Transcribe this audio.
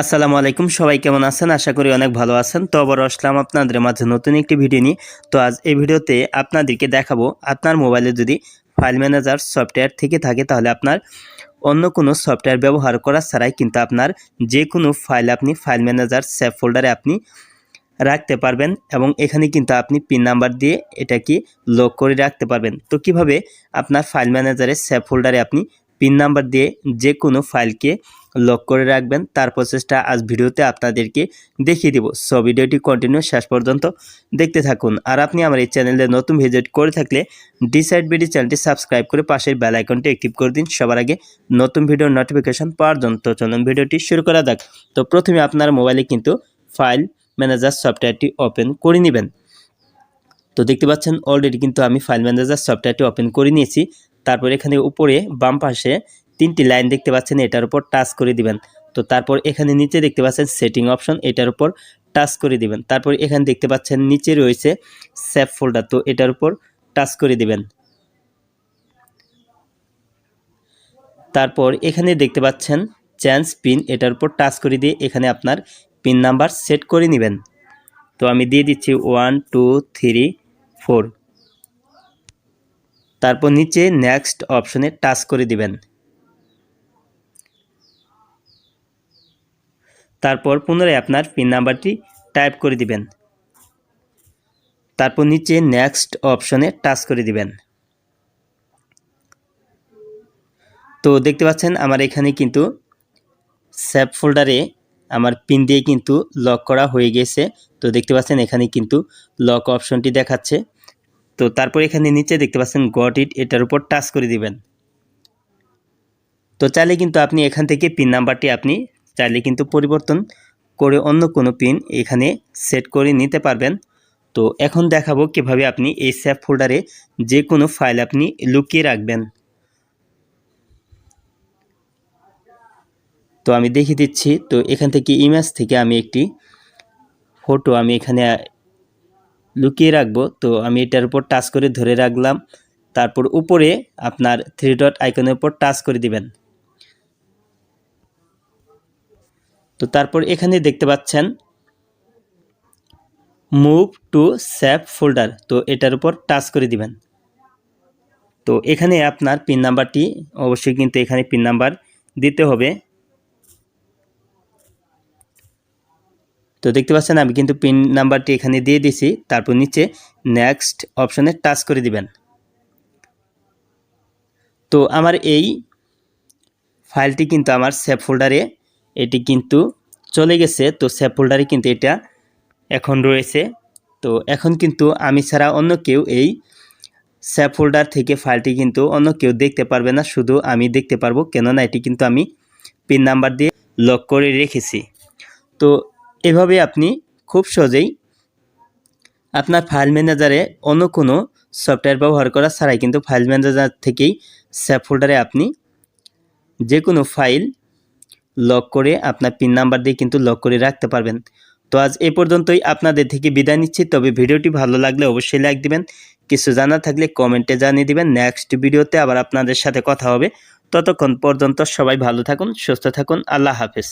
আসসালামু আলাইকুম, সবাই কেমন আছেন? আশা করি অনেক ভালো আছেন। তো আবার আসলাম আপনাদের মাঝে নতুন একটি ভিডিও নিয়ে। তো আজ এই ভিডিওতে আপনাদেরকে দেখাবো, আপনার মোবাইলে যদি ফাইল ম্যানেজার সফটওয়্যার থেকে থাকে তাহলে আপনার অন্য কোনো সফটওয়্যার ব্যবহার করা ছাড়াই কিন্তু আপনার যে কোনো ফাইল আপনি ফাইল ম্যানেজার সেভ ফোল্ডারে আপনি রাখতে পারবেন এবং এখানে কিন্তু আপনি পিন নাম্বার দিয়ে এটাকে লক করে রাখতে পারবেন। তো কিভাবে আপনার ফাইল ম্যানেজারের সেভ ফোল্ডারে আপনি পিন নাম্বার দিয়ে যে কোনো ফাইলকে লক করে রাখবেন তার প্রসেসটা আজ ভিডিওতে আপনাদেরকে দেখিয়ে দেব। সো ভিডিওটি কন্টিনিউ শেষ পর্যন্ত দেখতে থাকুন। আর আপনি আমার এই চ্যানেলে নতুন ভিজিট করে থাকলে ডিসাইড বিডি চ্যানেলটি সাবস্ক্রাইব করে পাশের বেল আইকনটি অ্যাক্টিভ করে দিন সবার আগে নতুন ভিডিওর নোটিফিকেশন পাওয়ার জন্য। তো চলুন ভিডিওটি শুরু করা যাক। তো প্রথমে আপনার মোবাইলে কিন্তু ফাইল ম্যানেজার সফটওয়্যারটি ওপেন করে নেবেন। তো দেখতে পাচ্ছেন অলরেডি কিন্তু আমি ফাইল ম্যানেজার সফটওয়্যারটি ওপেন করে নিয়েছি। তারপর এখানে উপরে বাম পাশে তিনটি লাইন দেখতে পাচ্ছেন, এটার উপর টাচ করে দিবেন। তো তারপর এখানে নিচে দেখতে পাচ্ছেন সেটিং অপশন, এটার উপর টাচ করে দিবেন। তারপর এখানে দেখতে পাচ্ছেন নিচে রয়েছে সেভ ফোল্ডার, তো এটার উপর টাচ করে দিবেন। তারপর এখানে দেখতে পাচ্ছেন চেঞ্জ পিন, এটার উপর টাচ করে দিয়ে এখানে আপনার পিন নাম্বার সেট করে নেবেন। তো আমি দিয়ে দিচ্ছি 1 2 3 4। তারপর নিচে নেক্সট অপশনে টাচ করে দিবেন। তারপর পুনরায় আপনার পিন নাম্বারটি টাইপ করে দিবেন। তারপর নিচে নেক্সট অপশনে টাচ করে দিবেন। তো দেখতে পাচ্ছেন আমার এখানে কিন্তু সেভ ফোল্ডারে আমার পিন দিয়ে কিন্তু লক করা হয়ে গেছে। তো দেখতে পাচ্ছেন এখানে কিন্তু লক অপশনটি দেখাচ্ছে। তো তারপর এখানে নিচে দেখতে পাচ্ছেন গট ইট, এটার উপর টাচ করে দিবেন। তো চাইলে কিন্তু আপনি এখান থেকে পিন নাম্বারটি আপনি চাইলে কিন্তু পরিবর্তন করে অন্য কোনো পিন এখানে সেট করে নিতে পারবেন। তো এখন দেখাবো কিভাবে আপনি এই সেভ ফোল্ডারে যে কোনো ফাইল আপনি লুকিয়ে রাখবেন। তো আমি দেখিয়ে দিচ্ছি। তো এখান থেকে ইমেজ থেকে আমি একটি ফটো আমি এখানে লুকিয়ে রাখবো। তো আমি এটার উপর টাচ করে ধরে রাখলাম। তারপর উপরে আপনার 3 ডট আইকনের উপর টাচ করে দিবেন। তো তারপর এখানে দেখতে পাচ্ছেন মুভ টু সেভ ফোল্ডার, তো এটার উপর টাচ করে দিবেন। তো এখানে আপনার পিন নাম্বারটি অবশ্যই কিন্তু এখানে পিন নাম্বার দিতে হবে। তো দেখতে পাচ্ছেন আমি কিন্তু পিন নাম্বারটি এখানে দিয়ে দিছি। তারপর নিচে নেক্সট অপশনে টাচ করে দিবেন। তো আমার এই ফাইলটি কিন্তু আমার সেভ ফোল্ডারে এটি কিন্তু চলে গেছে। তো সেভ ফোল্ডারে কিন্তু এটা এখন রয়েছে। তো এখন কিন্তু আমি ছাড়া অন্য কেউ এই সেভ ফোল্ডার থেকে ফাইলটি কিন্তু অন্য কেউ দেখতে পারবে না, শুধু আমি দেখতে পারবো, কেননা এটি কিন্তু আমি পিন নাম্বার দিয়ে লক করে রেখেছি। তো এভাবে আপনি খুব সহজেই আপনার ফাইল ম্যানেজারে অন্য কোনো সফটওয়্যার ব্যবহার করা ছাড়াই কিন্তু ফাইল ম্যানেজার থেকেই সেভ ফোল্ডারে আপনি যে কোনো ফাইল লক করে আপনার পিন নাম্বার দিয়ে কিন্তু লক করে রাখতে পারবেন। তো আজ এ পর্যন্তই, আপনাদের থেকে বিদায় নিচ্ছি। তবে ভিডিওটি ভালো লাগলে অবশ্যই লাইক দিবেন, কিছু জানা থাকলে কমেন্টে জানিয়ে দিবেন। নেক্সট ভিডিওতে আবার আপনাদের সাথে কথা হবে। ততক্ষণ পর্যন্ত সবাই ভালো থাকুন, সুস্থ থাকুন। আল্লাহ হাফেজ।